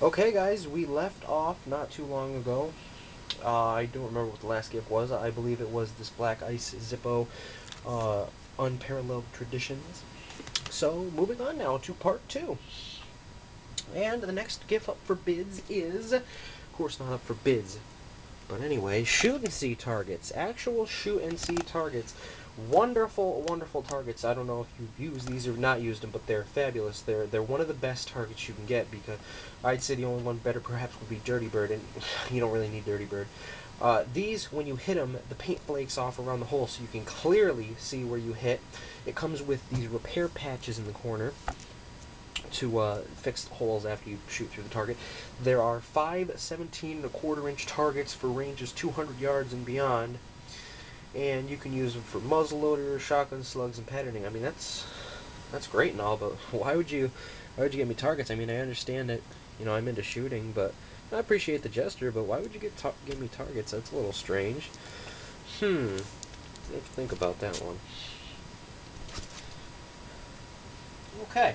Okay, guys, we left off not too long ago. I don't remember what the last gift was. I believe it was this Black Ice Zippo Unparalleled Traditions. So, moving on now to part 2. And the next gift up for bids is, of course, not up for bids, but anyway, shoot and see targets. Actual shoot and see targets. Wonderful, wonderful targets. I don't know if you've used these or not used them, but they're fabulous. They're one of the best targets you can get, because I'd say the only one better perhaps would be Dirty Bird, and you don't really need Dirty Bird. These, when you hit them, the paint flakes off around the hole so you can clearly see where you hit. It comes with these repair patches in the corner to fix the holes after you shoot through the target. There are 5 17.25-inch targets for ranges 200 yards and beyond, and you can use them for muzzleloaders, shotgun slugs, and patterning. I mean, that's great and all, but why would you get me targets? I mean, I understand that, I'm into shooting, but I appreciate the gesture, but why would you give me targets? That's a little strange. I have to think about that one. Okay.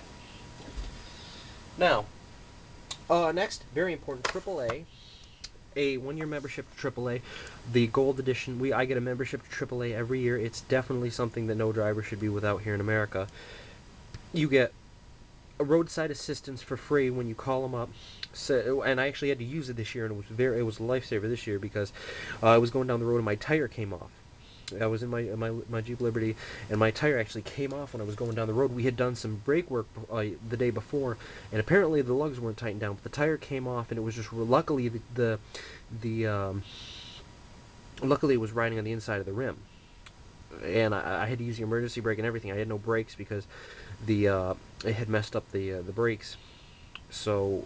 Now, next, very important, AAA. A one-year membership to AAA, the Gold Edition. I get a membership to AAA every year. It's definitely something that no driver should be without here in America. You get a roadside assistance for free when you call them up. So, and I actually had to use it this year, and it was a lifesaver this year, because I was going down the road and my tire came off. I was in my Jeep Liberty, and my tire actually came off when I was going down the road. We had done some brake work the day before, and apparently the lugs weren't tightened down, but the tire came off, and it was just luckily luckily it was riding on the inside of the rim, and I had to use the emergency brake and everything. I had no brakes because it had messed up the brakes, so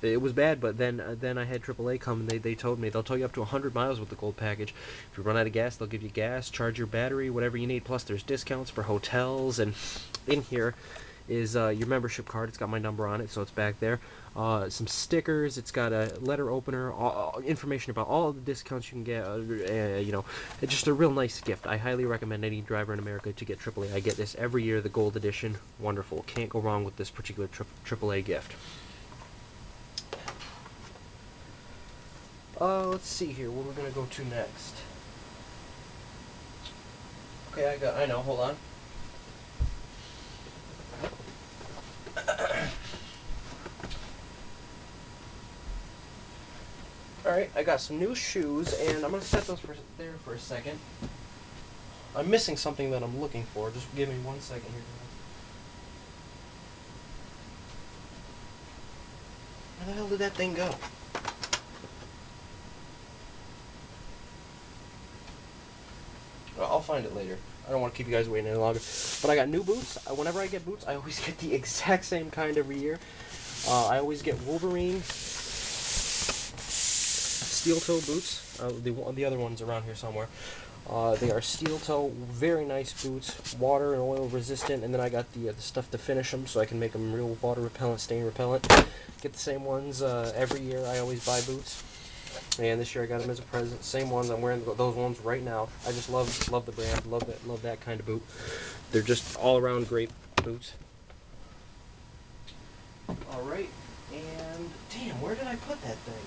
it was bad. But then I had AAA come, and they told me they'll tow you up to 100 miles with the gold package. If you run out of gas, they'll give you gas, charge your battery, whatever you need. Plus, there's discounts for hotels, and in here is your membership card. It's got my number on it, so it's back there. Some stickers. It's got a letter opener. Information about all of the discounts you can get. It's just a real nice gift. I highly recommend any driver in America to get AAA. I get this every year, the Gold Edition. Wonderful. Can't go wrong with this particular AAA gift. Let's see here. What we're gonna go to next. Okay, I know. Hold on. Alright, I got some new shoes, and I'm going to set those there for a second. I'm missing something that I'm looking for. Just give me 1 second here. Where the hell did that thing go? Well, I'll find it later. I don't want to keep you guys waiting any longer. But I got new boots. Whenever I get boots, I always get the exact same kind every year. I always get Wolverine steel toe boots. The other one's around here somewhere. They are steel toe, very nice boots, water and oil resistant, and then I got the stuff to finish them so I can make them real water repellent, stain repellent. Get the same ones every year. I always buy boots, and this year I got them as a present. Same ones. I'm wearing those ones right now. I just love the brand, love that kind of boot. They're just all around great boots. All right, and damn, where did I put that thing?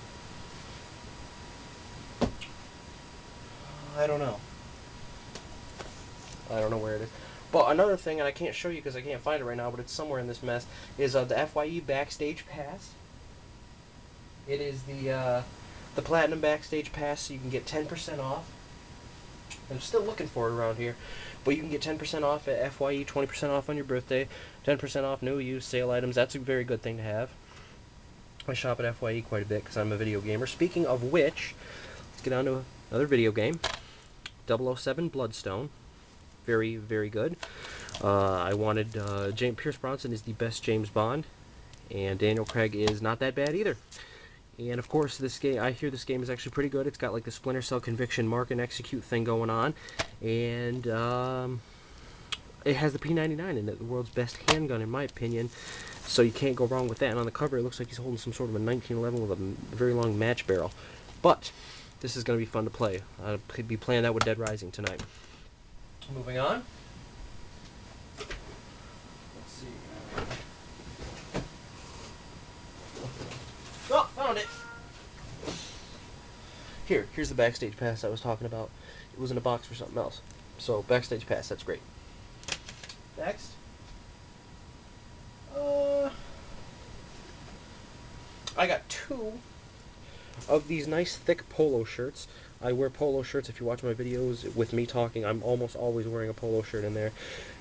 I don't know. I don't know where it is. But another thing, and I can't show you because I can't find it right now, but it's somewhere in this mess, is the FYE Backstage Pass. It is the Platinum Backstage Pass, so you can get 10% off. I'm still looking for it around here, but you can get 10% off at FYE, 20% off on your birthday, 10% off new, used, sale items. That's a very good thing to have. I shop at FYE quite a bit because I'm a video gamer. Speaking of which, let's get on to another video game. 007 Bloodstone. Very, very good. I wanted Pierce Brosnan is the best James Bond, and Daniel Craig is not that bad either. And of course, this game, I hear this game is actually pretty good. It's got like the Splinter Cell Conviction Mark and Execute thing going on, and it has the P99 in it, the world's best handgun in my opinion. So you can't go wrong with that. And on the cover, it looks like he's holding some sort of a 1911 with a very long match barrel. But this is going to be fun to play. I'll be playing that with Dead Rising tonight. Moving on. Let's see. Oh, found it. Here's the Backstage Pass I was talking about. It was in a box for something else. So, Backstage Pass, that's great. Next. I got 2 of these nice thick polo shirts. I wear polo shirts. If you watch my videos with me talking, I'm almost always wearing a polo shirt in there.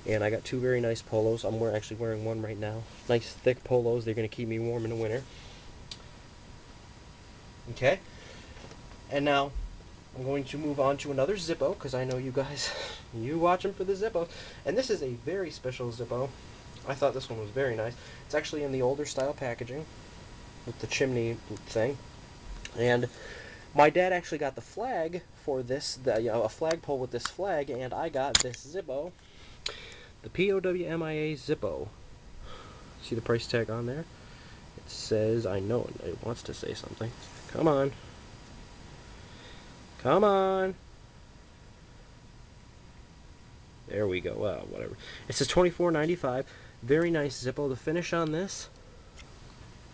And I got 2 very nice polos. I'm actually wearing one right now. Nice thick polos. They're going to keep me warm in the winter. Okay. And now I'm going to move on to another Zippo, because I know you guys, you watch them for the Zippo. And this is a very special Zippo. I thought this one was very nice. It's actually in the older style packaging with the chimney thing. And my dad actually got the flag for this, a flagpole with this flag, and I got this Zippo, the POWMIA Zippo. See the price tag on there? It says, I know it wants to say something. Come on. Come on. There we go. Whatever. It says $24.95. Very nice Zippo. The finish on this,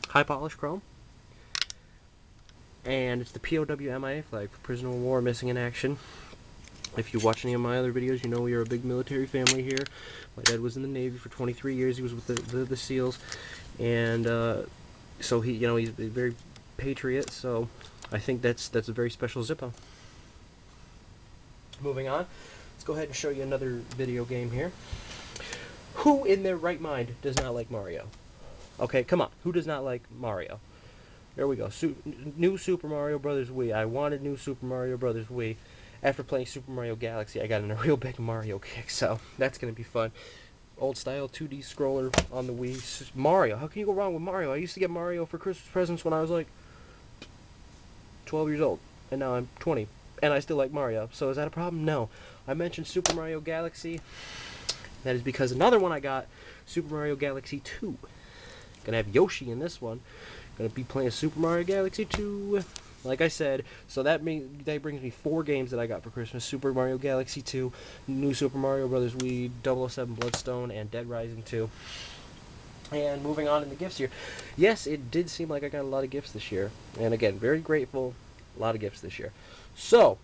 high polish chrome. And it's the POWMIA flag for prisoner of war missing in action. If you watch any of my other videos, you know we are a big military family here. My dad was in the Navy for 23 years. He was with the SEALs, and so he's a very patriot. So I think that's a very special Zippo. Moving on, let's go ahead and show you another video game here. Who in their right mind does not like Mario? Okay, come on. Who does not like Mario? There we go. New Super Mario Brothers Wii. I wanted New Super Mario Brothers Wii. After playing Super Mario Galaxy, I got in a real big Mario kick, so that's going to be fun. Old style 2D scroller on the Wii. Mario. How can you go wrong with Mario? I used to get Mario for Christmas presents when I was like 12 years old, and now I'm 20, and I still like Mario. So is that a problem? No. I mentioned Super Mario Galaxy. That is because another one I got, Super Mario Galaxy 2. Gonna have Yoshi in this one. Gonna be playing Super Mario Galaxy 2, like I said. So that brings me 4 games that I got for Christmas: Super Mario Galaxy 2, New Super Mario Bros. Wii, 007 Bloodstone, and Dead Rising 2. And moving on in the gifts here, yes, it did seem like I got a lot of gifts this year, and again, very grateful. A lot of gifts this year. So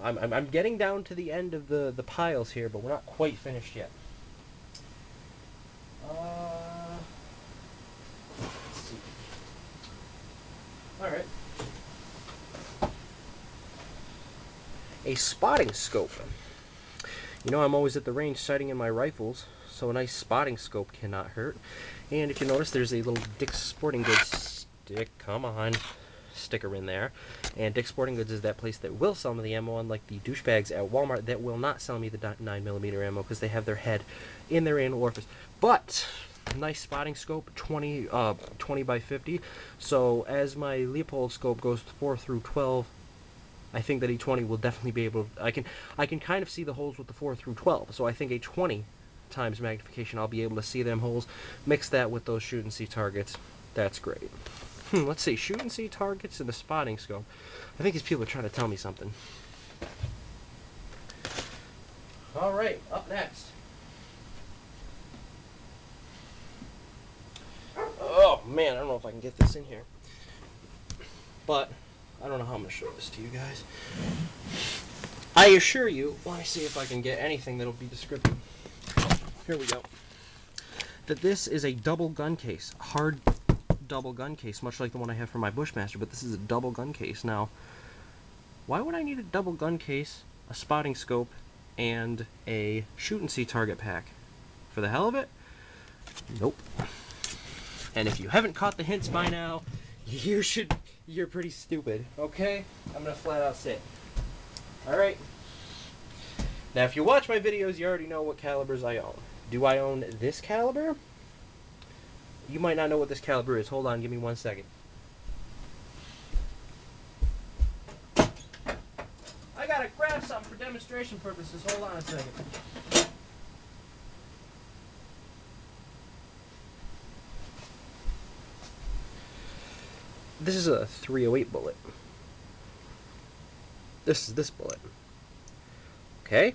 I'm getting down to the end of the piles here, but we're not quite finished yet. Let's see. All right. A spotting scope. You know, I'm always at the range sighting in my rifles, so a nice spotting scope cannot hurt. And if you notice, there's a little Dick's Sporting Goods sticker in there. And Dick's Sporting Goods is that place that will sell me the ammo, unlike the douchebags at Walmart that will not sell me the 9mm ammo because they have their head in their anal orifice. But nice spotting scope, 20 by 50. So as my Leopold scope goes 4 through 12, I think that a 20 will definitely be able to, I can kind of see the holes with the 4 through 12, so I think a 20 times magnification, I'll be able to see them holes. Mix that with those shoot and see targets. That's great. Let's see, shoot and see targets and the spotting scope. I think these people are trying to tell me something. Alright, up next. Oh man, I don't know if I can get this in here. But I don't know how I'm going to show this to you guys. I assure you, let me see if I can get anything that'll be descriptive. Here we go. That this is a double gun case. Hard double gun case, much like the one I have for my Bushmaster, but this is a double gun case. Now, why would I need a double gun case, a spotting scope, and a shoot and see target pack? For the hell of it? Nope. And if you haven't caught the hints by now, you're pretty stupid, okay? I'm gonna flat out say it. Alright. Now, if you watch my videos, you already know what calibers I own. Do I own this caliber? You might not know what this caliber is. Hold on, give me 1 second. I gotta grab something for demonstration purposes. Hold on a second. This is a 308 bullet. This is this bullet. Okay?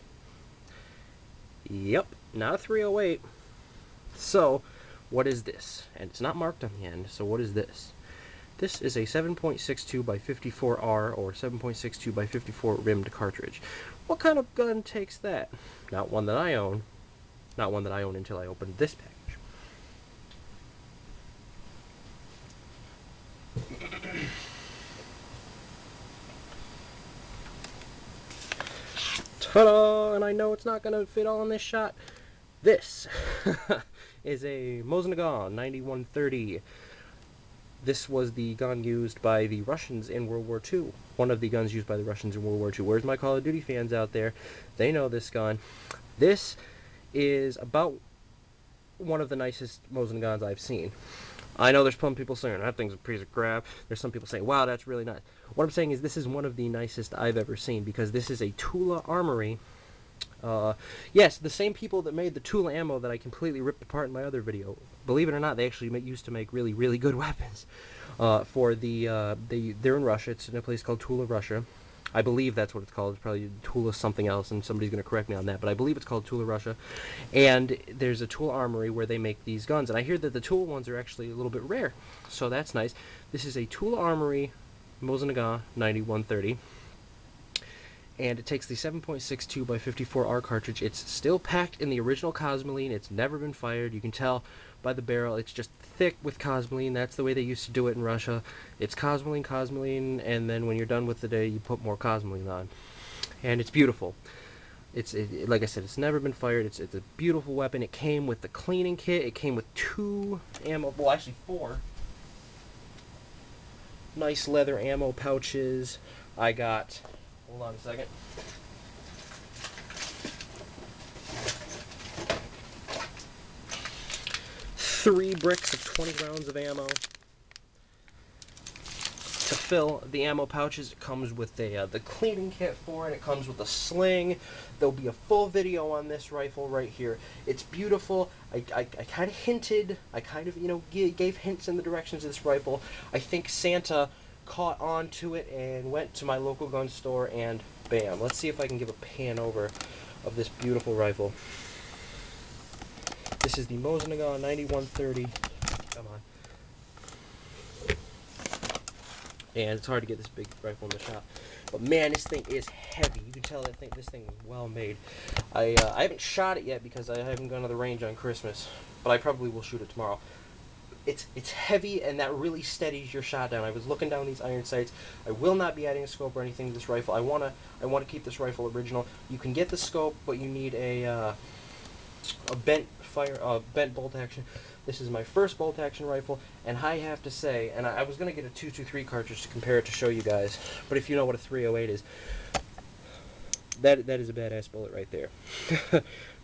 Yep, not a 308. So, what is this? And it's not marked on the end, so what is this? This is a 7.62 by 54R or 7.62 by 54 rimmed cartridge. What kind of gun takes that? Not one that I own. Not one that I own until I open this package. Ta-da! And I know it's not going to fit all in this shot. This is a Mosin Nagant 9130. This was the gun used by the Russians in World War II. One of the guns used by the Russians in World War II. Where's my Call of Duty fans out there? They know this gun. This is about one of the nicest Mosin guns I've seen. I know there's some people saying that thing's a piece of crap. There's some people saying, wow, that's really nice. What I'm saying is this is one of the nicest I've ever seen because this is a Tula Armory. Yes, the same people that made the Tula ammo that I completely ripped apart in my other video. Believe it or not, they actually used to make really, really good weapons. They're in Russia. It's in a place called Tula, Russia. I believe that's what it's called. It's probably Tula something else, and somebody's going to correct me on that. But I believe it's called Tula, Russia. And there's a Tula Armory where they make these guns. And I hear that the Tula ones are actually a little bit rare. So that's nice. This is a Tula Armory Mosin Nagant 9130. And it takes the 7.62 by 54R cartridge. It's still packed in the original Cosmoline. It's never been fired. You can tell by the barrel. It's just thick with Cosmoline. That's the way they used to do it in Russia. It's Cosmoline, and then when you're done with the day, you put more Cosmoline on. And it's beautiful. Like I said, it's never been fired. It's a beautiful weapon. It came with the cleaning kit. It came with 2 ammo, well actually 4 nice leather ammo pouches. I got, hold on a second. 3 bricks of 20 rounds of ammo. To fill the ammo pouches, it comes with the cleaning kit for it. It comes with a sling. There'll be a full video on this rifle right here. It's beautiful. I kind of hinted, I kind of, gave hints in the directions of this rifle. I think Santa caught on to it and went to my local gun store and bam. Let's see if I can give a pan over of this beautiful rifle. This is the Mosin Nagant 9130. Come on. And it's hard to get this big rifle in the shop. But man, this thing is heavy. You can tell that this thing is well made. I haven't shot it yet because I haven't gone to the range on Christmas, but I probably will shoot it tomorrow. It's heavy, and that really steadies your shot down. I was looking down these iron sights. I will not be adding a scope or anything to this rifle. I wanna keep this rifle original. You can get the scope, but you need a bent bolt action. This is my first bolt action rifle, and I have to say, and I was gonna get a 223 cartridge to compare it to show you guys, but if you know what a 308 is, that is a badass bullet right there.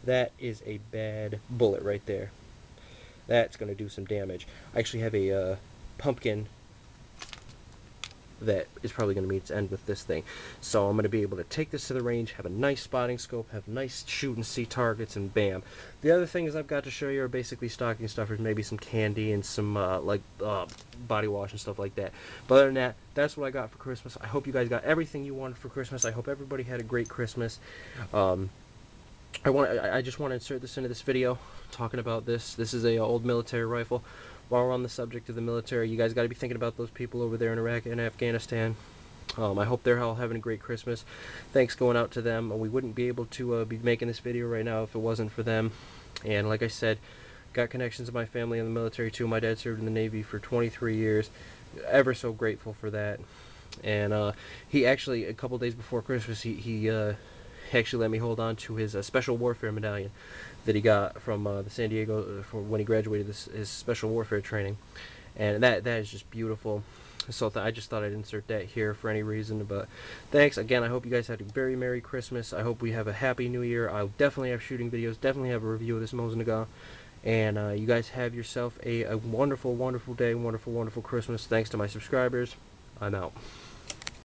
That is a bad bullet right there. That's gonna do some damage. I actually have a pumpkin that is probably going to meet its end with this thing. So I'm going to be able to take this to the range, have a nice spotting scope, have nice shoot and see targets, and bam. The other things I've got to show you are basically stocking stuffers, maybe some candy and some body wash and stuff like that. But other than that, that's what I got for Christmas. I hope you guys got everything you wanted for Christmas. I hope everybody had a great Christmas. I just want to insert this into this video, talking about this. This is a old military rifle. While we're on the subject of the military, you guys got to be thinking about those people over there in Iraq and Afghanistan. I hope they're all having a great Christmas. Thanks going out to them. We wouldn't be able to be making this video right now if it wasn't for them. And like I said, got connections to my family in the military too. My dad served in the Navy for 23 years. Ever so grateful for that. And he actually, a couple days before Christmas, he actually let me hold on to his special warfare medallion that he got from the San Diego for when he graduated his special warfare training, and that is just beautiful. So I just thought I'd insert that here for any reason. But thanks again. I hope you guys had a very Merry Christmas. I hope we have a Happy New Year. I'll definitely have shooting videos. Definitely have a review of this Mosin Nagant. And you guys have yourself a wonderful, wonderful day, wonderful, wonderful Christmas. Thanks to my subscribers. I'm out.